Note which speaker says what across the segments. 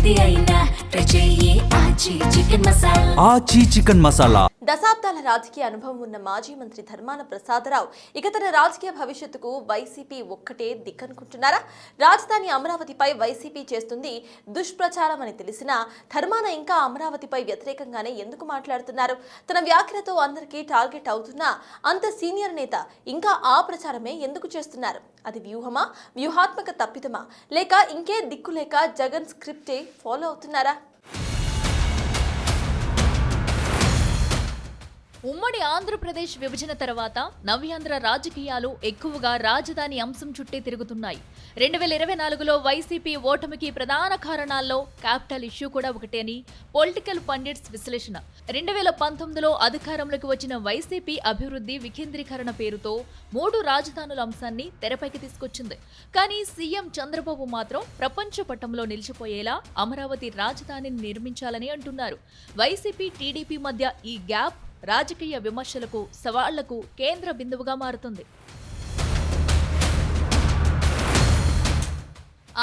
Speaker 1: ఏది అయినా ట్రై చెయ్యి ఆచి చికెన్ మసాలా.
Speaker 2: ఆచి చికెన్ మసాలా.
Speaker 3: దశాబ్దాల రాజకీయ అనుభవం ఉన్న మాజీ మంత్రి ధర్మాన ప్రసాదరావు ఇక తన రాజకీయ భవిష్యత్తుకు వైసీపీ ఒక్కటే దిక్కనుకుంటున్నారా? రాజధాని అమరావతిపై వైసీపీ చేస్తుంది దుష్ప్రచారం అని తెలిసినా ధర్మాన ఇంకా అమరావతిపై వ్యతిరేకంగానే ఎందుకు మాట్లాడుతున్నారు? తన వ్యాఖ్యలతో అందరికీ టార్గెట్ అవుతున్నా అంత సీనియర్ నేత ఇంకా ఆ ప్రచారమే ఎందుకు చేస్తున్నారు? అది వ్యూహమా, వ్యూహాత్మక తప్పిదమా, లేక ఇంకే దిక్కు లేక జగన్ స్క్రిప్టే ఫాలో అవుతున్నారా?
Speaker 4: ఉమ్మడి ఆంధ్రప్రదేశ్ విభజన తర్వాత నవ్యాంధ్ర రాజకీయాలు ఎక్కువగా రాజధాని అంశం చుట్టే తిరుగుతున్నాయి. 2024లో వైసీపీ ఓటమికి ప్రధాన కారణాల్లో క్యాపిటల్ ఇష్యూ కూడా ఒకటే అని పొలిటికల్ పండిట్స్ విశ్లేషణ. 2019లో అధికారంలోకి వచ్చిన వైసీపీ అభివృద్ధి వికేంద్రీకరణ పేరుతో 3 రాజధానుల అంశాన్ని తెరపైకి తీసుకొచ్చింది. కానీ సీఎం చంద్రబాబు మాత్రం ప్రపంచ పటంలో నిలిచిపోయేలా అమరావతి రాజధానిని నిర్మించాలని అంటున్నారు. వైసీపీ టీడీపీ మధ్య ఈ గ్యాప్ రాజకీయ విమర్శలకు, సవాళ్లకు కేంద్ర బిందువుగా మారుతుంది.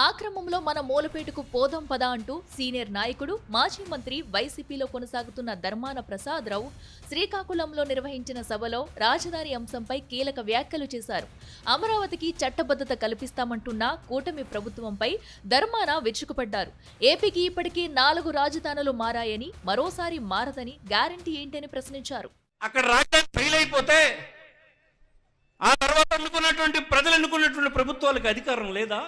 Speaker 4: ఆ క్రమంలో మన మూలపేటకు పోదాం పద అంటూ సీనియర్ నాయకుడు, మాజీ మంత్రి, వైసీపీలో కొనసాగుతున్న ధర్మాన ప్రసాదరావు శ్రీకాకుళంలో నిర్వహించిన సభలో రాజధాని అంశంపై కీలక వ్యాఖ్యలు చేశారు. అమరావతికి చట్టబద్ధత కల్పిస్తామంటున్న కూటమి ప్రభుత్వంపై ధర్మాన విరుచుకుపడ్డారు. ఏపీకి ఇప్పటికీ 4 రాజధానులు మారాయని, మరోసారి మారదని గ్యారంటీ ఏంటని ప్రశ్నించారు.
Speaker 5: అక్కడ రాజధాని ఫెయిల్ అయిపోతే ఆ తర్వాత ప్రజలు ఎన్నుకున్నటువంటి ప్రభుత్వాలకు అధికారం లేదా?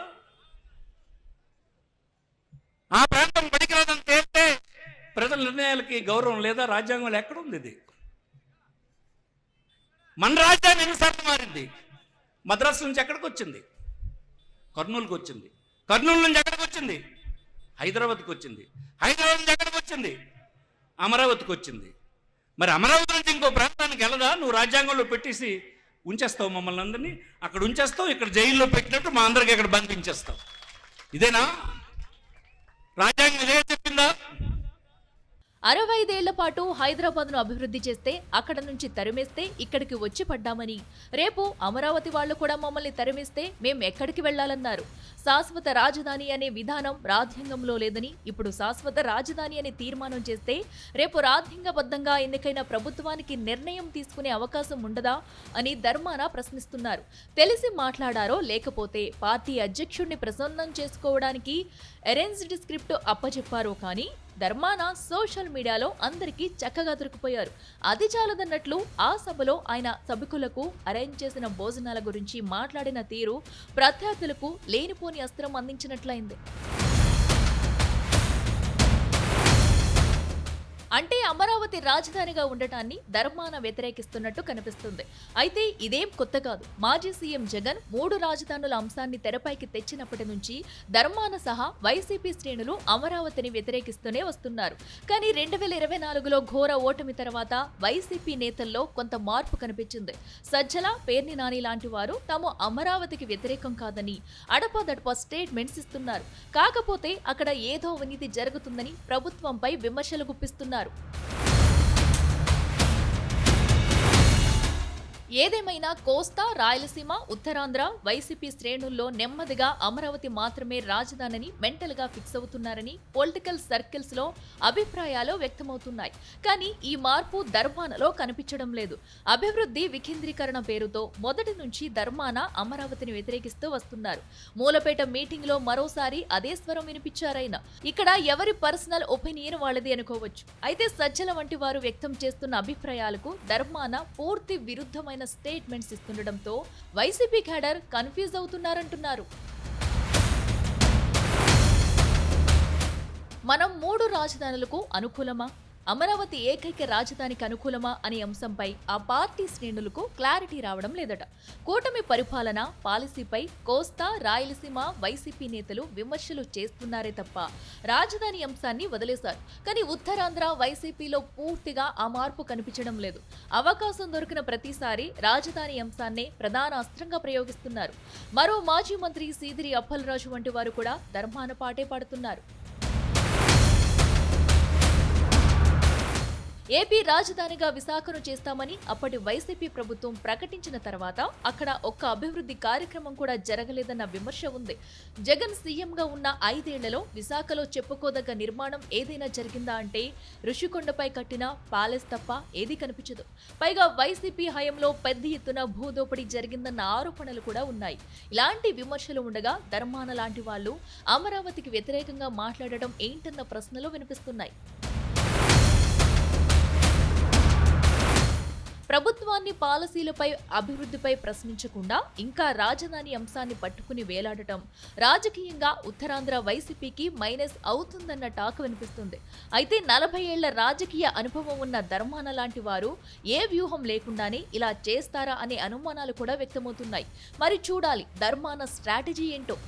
Speaker 5: ఆ ప్రాంతం పనికిరాదని తేలితే ప్రజల నిర్ణయాలకి గౌరవం లేదా? రాజ్యాంగంలో ఎక్కడుంది ఇది? మన రాజధాని ఎన్నిసార్లు మారింది? మద్రాసు నుంచి ఎక్కడికి వచ్చింది? కర్నూలుకి వచ్చింది. కర్నూలు నుంచి ఎక్కడికి వచ్చింది? హైదరాబాద్కి వచ్చింది. హైదరాబాద్ నుంచి ఎక్కడికి వచ్చింది? అమరావతికి వచ్చింది. మరి అమరావతి నుంచి ఇంకో ప్రాంతానికి వెళ్ళదా? నువ్వు రాజ్యాంగంలో పెట్టేసి ఉంచేస్తావు మమ్మల్ని అందరినీ. అక్కడ ఉంచేస్తావు, ఇక్కడ జైల్లో పెట్టినట్టు మా అందరికి అక్కడ బంధించేస్తావు. ఇదేనా రాజ్యాంగం? ఇదే చెప్పిందా?
Speaker 4: 65 ఏళ్ల పాటు హైదరాబాద్ను అభివృద్ధి చేస్తే, అక్కడ నుంచి తరిమేస్తే ఇక్కడికి వచ్చి పడ్డామని, రేపు అమరావతి వాళ్లు కూడా మమ్మల్ని తరిమేస్తే మేం ఎక్కడికి వెళ్లాలన్నారు. శాశ్వత రాజధాని అనే విధానం రాజ్యాంగంలో లేదని, ఇప్పుడు శాశ్వత రాజధాని అనే తీర్మానం చేస్తే రేపు రాజ్యాంగబద్ధంగా ఎన్నికైన ప్రభుత్వానికి నిర్ణయం తీసుకునే అవకాశం ఉండదా అని ధర్మాన ప్రశ్నిస్తున్నారు. తెలిసి మాట్లాడారో లేకపోతే పార్టీ అధ్యక్షుడిని ప్రసన్నం చేసుకోవడానికి అరేంజ్డ్ స్క్రిప్ట్ అప్పచెప్పారో కానీ ధర్మాన సోషల్ మీడియాలో అందరికీ చక్కగా దొరికిపోయారు. అది చాలదన్నట్లు ఆ సభలో ఆయన సభికులకు అరేంజ్ చేసిన భోజనాల గురించి మాట్లాడిన తీరు ప్రత్యర్థులకు లేనిపోని అస్త్రం అందించినట్లయింది. అంటే అమరావతి రాజధానిగా ఉండటాన్ని ధర్మాన వ్యతిరేకిస్తున్నట్టు కనిపిస్తుంది. అయితే ఇదేం కొత్త కాదు. మాజీ సీఎం జగన్ 3 రాజధానుల అంశాన్ని తెరపైకి తెచ్చినప్పటి నుంచి ధర్మాన సహా వైసీపీ శ్రేణులు అమరావతిని వ్యతిరేకిస్తూనే వస్తున్నారు. కానీ 2024లో ఘోర ఓటమి తర్వాత వైసీపీ నేతల్లో కొంత మార్పు కనిపించింది. సజ్జల, పేర్ని నాని లాంటి వారు తాము అమరావతికి వ్యతిరేకం కాదని అడపాదడపా స్టేట్మెంట్స్ ఇస్తున్నారు. కాకపోతే అక్కడ ఏదో అవినీతి జరుగుతుందని ప్రభుత్వంపై విమర్శలు గుప్పిస్తున్నారు. ఏదేమైనా కోస్తా, రాయలసీమ, ఉత్తరాంధ్ర వైసీపీ శ్రేణుల్లో నెమ్మదిగా అమరావతి మాత్రమే రాజధానిని మెంటల్ గా ఫిక్స్ అవుతున్నారని పొలిటికల్ సర్కిల్స్ లో అభిప్రాయాలు వ్యక్తమవుతున్నాయి. కానీ ఈ మార్పు ధర్మానలో కనిపించడం లేదు. అభివృద్ధి వికేంద్రీకరణ పేరుతో మొదటి నుంచి ధర్మాన అమరావతిని వ్యతిరేకిస్తూ వస్తున్నారు. మూలపేట మీటింగ్ లో మరోసారి అదే స్వరం వినిపించారైనా. ఇక్కడ ఎవరి పర్సనల్ ఒపీనియన్ వాళ్ళది అనుకోవచ్చు. అయితే సజ్జల వంటి వారు వ్యక్తం చేస్తున్న అభిప్రాయాలకు ధర్మాన పూర్తి విరుద్ధమైన స్టేట్మెంట్స్ ఇస్తుండటంతో వైసీపీ క్యాడర్ కన్ఫ్యూజ్ అవుతున్నారంటున్నారు. మనం 3 రాజధానులకు అనుకూలమా, అమరావతి ఏకైక రాజధానికి అనుకూలమా అనే అంశంపై ఆ పార్టీ శ్రేణులకు క్లారిటీ రావడం లేదట. కూటమి పరిపాలన పాలసీపై కోస్తా, రాయలసీమ వైసీపీ నేతలు విమర్శలు చేస్తున్నారే తప్ప రాజధాని అంశాన్ని వదిలేశారు. కానీ ఉత్తరాంధ్ర వైసీపీలో పూర్తిగా ఆ మార్పు కనిపించడం లేదు. అవకాశం దొరికిన ప్రతిసారి రాజధాని అంశాన్నే ప్రధాన అస్త్రంగా ప్రయోగిస్తున్నారు. మరో మాజీ మంత్రి సీదిరి అప్పలరాజు వంటి వారు కూడా ధర్మాన పాటే పాడుతున్నారు. ఏపీ రాజధానిగా విశాఖను చేస్తామని అప్పటి వైసీపీ ప్రభుత్వం ప్రకటించిన తర్వాత అక్కడ ఒక్క అభివృద్ధి కార్యక్రమం కూడా జరగలేదన్న విమర్శ ఉంది. జగన్ సీఎంగా ఉన్న 5 ఏళ్లలో విశాఖలో చెప్పుకోదగ్గ నిర్మాణం ఏదైనా జరిగిందా అంటే ఋషికొండపై కట్టిన ప్యాలెస్ తప్ప ఏదీ కనిపించదు. పైగా వైసీపీ హయాంలో పెద్ద ఎత్తున భూదోపిడీ జరిగిందన్న ఆరోపణలు కూడా ఉన్నాయి. ఇలాంటి విమర్శలు ఉండగా ధర్మాన లాంటి వాళ్ళు అమరావతికి వ్యతిరేకంగా మాట్లాడడం ఏంటన్న ప్రశ్నలు వినిపిస్తున్నాయి. ప్రభుత్వాన్ని పాలసీలపై అభివృద్ధిపై ప్రశ్నించకుండా ఇంకా రాజధాని అంశాన్ని పట్టుకుని వేలాడటం రాజకీయంగా ఉత్తరాంధ్ర వైసీపీకి మైనస్ అవుతుందన్న టాక్ వినిపిస్తుంది. అయితే 40 ఏళ్ల రాజకీయ అనుభవం ఉన్న ధర్మాన లాంటి వారు ఏ వ్యూహం లేకుండానే ఇలా చేస్తారా అనే అనుమానాలు కూడా వ్యక్తమవుతున్నాయి. మరి చూడాలి ధర్మాన స్ట్రాటజీ ఏంటో.